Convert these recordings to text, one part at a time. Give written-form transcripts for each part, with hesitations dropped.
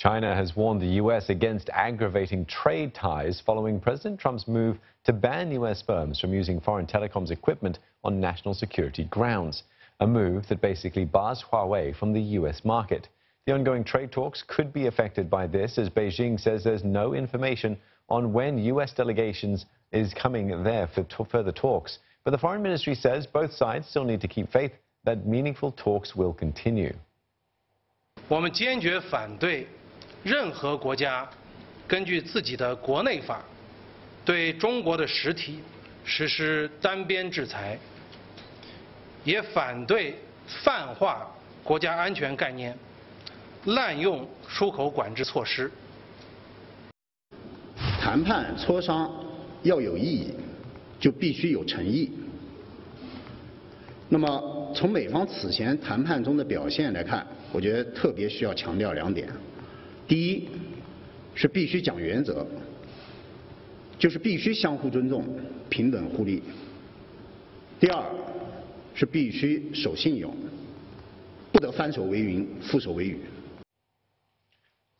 China has warned the U.S. against aggravating trade ties following President Trump's move to ban U.S. firms from using foreign telecoms equipment on national security grounds, a move that basically bars Huawei from the U.S. market. The ongoing trade talks could be affected by this, as Beijing says there's no information on when U.S. delegations is coming there for further talks. But the Foreign Ministry says both sides still need to keep faith that meaningful talks will continue. 我们坚决反对任何国家根据自己的国内法对中国的实体实施单边制裁，也反对泛化国家安全概念，滥用出口管制措施。谈判磋商要有意义，就必须有诚意。那么，从美方此前谈判中的表现来看，我觉得特别需要强调2点。第一，是必须讲原则，就是必须相互尊重、平等互利。第二，是必须守信用，不得翻手为云、覆手为雨。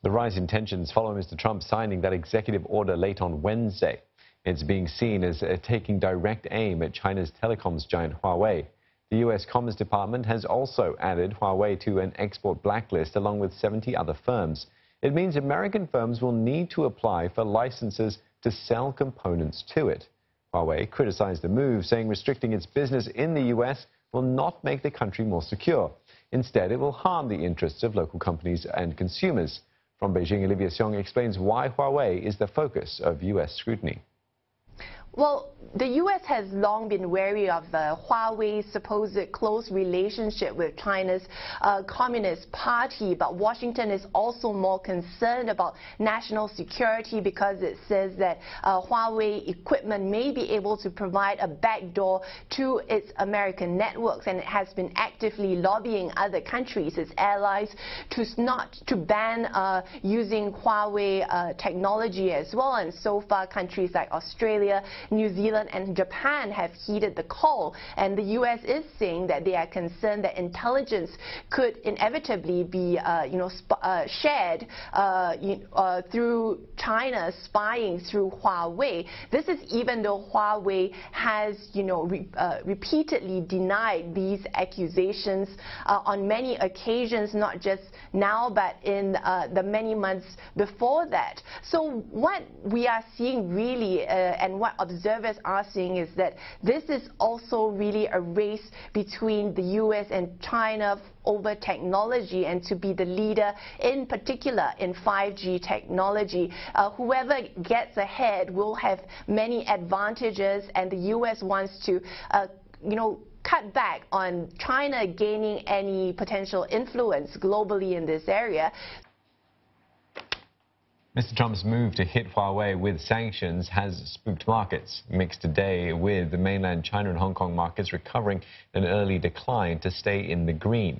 The rise in tensions follow Mr. Trump signing that executive order late on Wednesday. It's being seen as taking direct aim at China's telecoms giant Huawei. The U.S. Commerce Department has also added Huawei to an export blacklist along with 70 other firms. It means American firms will need to apply for licenses to sell components to it. Huawei criticized the move, saying restricting its business in the U.S. will not make the country more secure. Instead, it will harm the interests of local companies and consumers. From Beijing, Olivia Xiong explains why Huawei is the focus of U.S. scrutiny. Well, the U.S. has long been wary of Huawei's supposed close relationship with China's Communist Party, but Washington is also more concerned about national security because it says that Huawei equipment may be able to provide a backdoor to its American networks, and it has been actively lobbying other countries, its allies, to ban using Huawei technology as well. And so far, countries like Australia, New Zealand and Japan have heeded the call, and the U.S. is saying that they are concerned that intelligence could inevitably be shared through China spying through Huawei. This is even though Huawei has repeatedly denied these accusations on many occasions, not just now but in the many months before that. So what we are seeing really and what observers are seeing is that this is also really a race between the U.S. and China over technology, and to be the leader in particular in 5G technology. Whoever gets ahead will have many advantages, and the U.S. wants to cut back on China gaining any potential influence globally in this area. Mr. Trump's move to hit Huawei with sanctions has spooked markets, mixed today with the mainland China and Hong Kong markets recovering an early decline to stay in the green.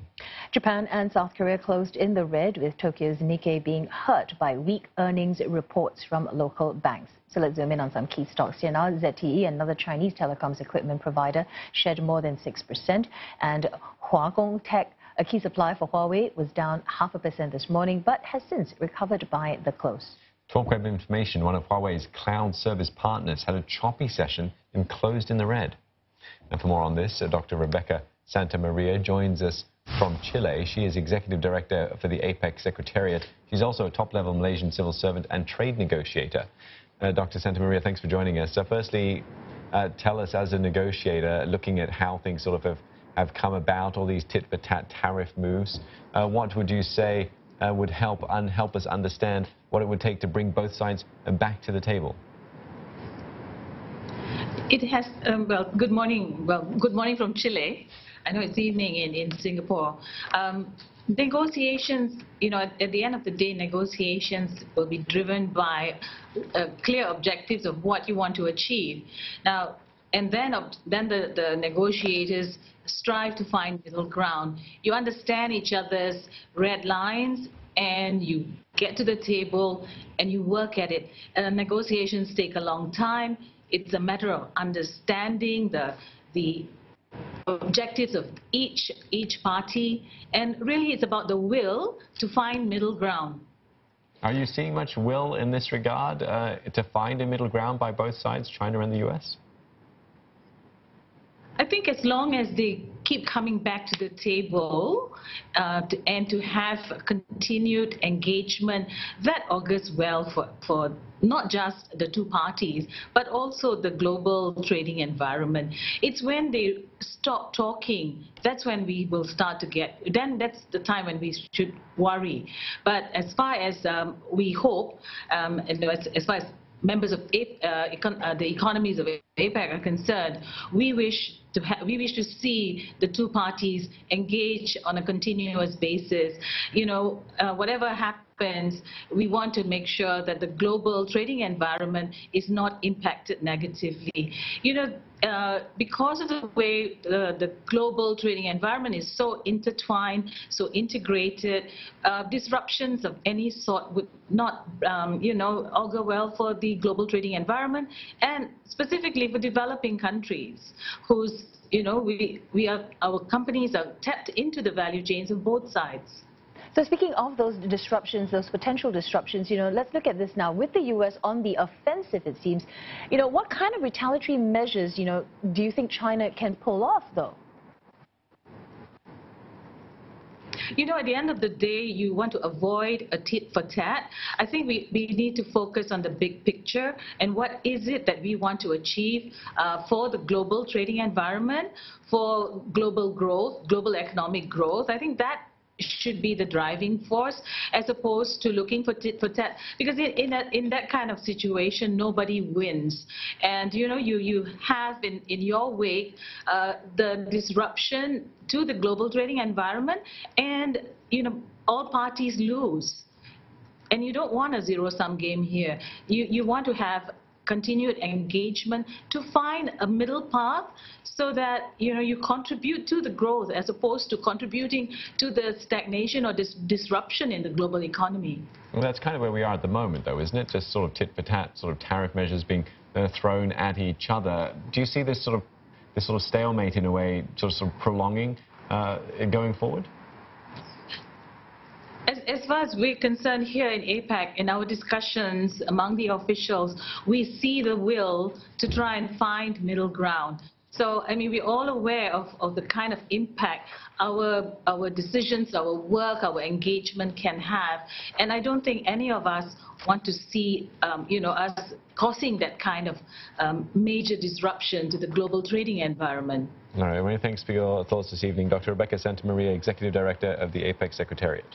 Japan and South Korea closed in the red, with Tokyo's Nikkei being hurt by weak earnings reports from local banks. So let's zoom in on some key stocks here now. ZTE, another Chinese telecoms equipment provider, shed more than 6%, and Huagong Tech, a key supplier for Huawei, was down 0.5% this morning, but has since recovered by the close. Talk Web Information, one of Huawei's cloud service partners, had a choppy session and closed in the red. And for more on this, Dr. Rebecca Santamaria joins us from Chile. She is Executive Director for the APEC Secretariat. She's also a top-level Malaysian civil servant and trade negotiator. Dr. Santamaria, thanks for joining us. Firstly, tell us, as a negotiator, looking at how things sort of have come about, all these tit-for-tat tariff moves, what would you say would help us understand what it would take to bring both sides back to the table? It has, well, good morning. Well, good morning from Chile. I know it's evening in Singapore. Negotiations, at the end of the day, negotiations will be driven by clear objectives of what you want to achieve. Now, and then the negotiators strive to find middle ground. You understand each other's red lines, and you get to the table and you work at it. Negotiations take a long time. It's a matter of understanding the objectives of each party, and really it's about the will to find middle ground. Are you seeing much will in this regard to find a middle ground by both sides, China and the U.S.? I think as long as they keep coming back to the table and to have continued engagement, that augurs well for not just the two parties, but also the global trading environment. It's when they stop talking, that's when we will start to then that's the time when we should worry. But as far as we hope, as far as members of the economies of APEC are concerned, we wish to see the two parties engage on a continuous basis. You know, whatever happens, we want to make sure that the global trading environment is not impacted negatively. You know, because of the way the global trading environment is so intertwined, so integrated, disruptions of any sort would not, you know, augur well for the global trading environment, and specifically for developing countries whose, you know, our companies are tapped into the value chains of both sides. So speaking of those disruptions, those potential disruptions, you know, let's look at this now. With the U.S. on the offensive, it seems, you know, what kind of retaliatory measures, you know, do you think China can pull off, though? You know, at the end of the day, you want to avoid a tit for tat. I think we need to focus on the big picture and what is it that we want to achieve for the global trading environment, for global growth, global economic growth. I think that should be the driving force, as opposed to looking for tit for tat, because in that kind of situation nobody wins. And you know, you have in your wake the disruption to the global trading environment, and you know, all parties lose. And you don't want a zero-sum game here. You want to have continued engagement to find a middle path, so that, you know, you contribute to the growth as opposed to contributing to the stagnation or disruption in the global economy. Well, that's kind of where we are at the moment, though, isn't it? Just sort of tit for tat, sort of tariff measures being thrown at each other. Do you see this sort of stalemate in a way, sort of prolonging going forward? As far as we're concerned here in APEC, in our discussions among the officials, we see the will to try and find middle ground. So, I mean, we're all aware of the kind of impact our decisions, our work, our engagement can have. And I don't think any of us want to see, you know, us causing that kind of major disruption to the global trading environment. All right, many thanks for your thoughts this evening. Dr. Rebecca Santamaria, Executive Director of the APEC Secretariat.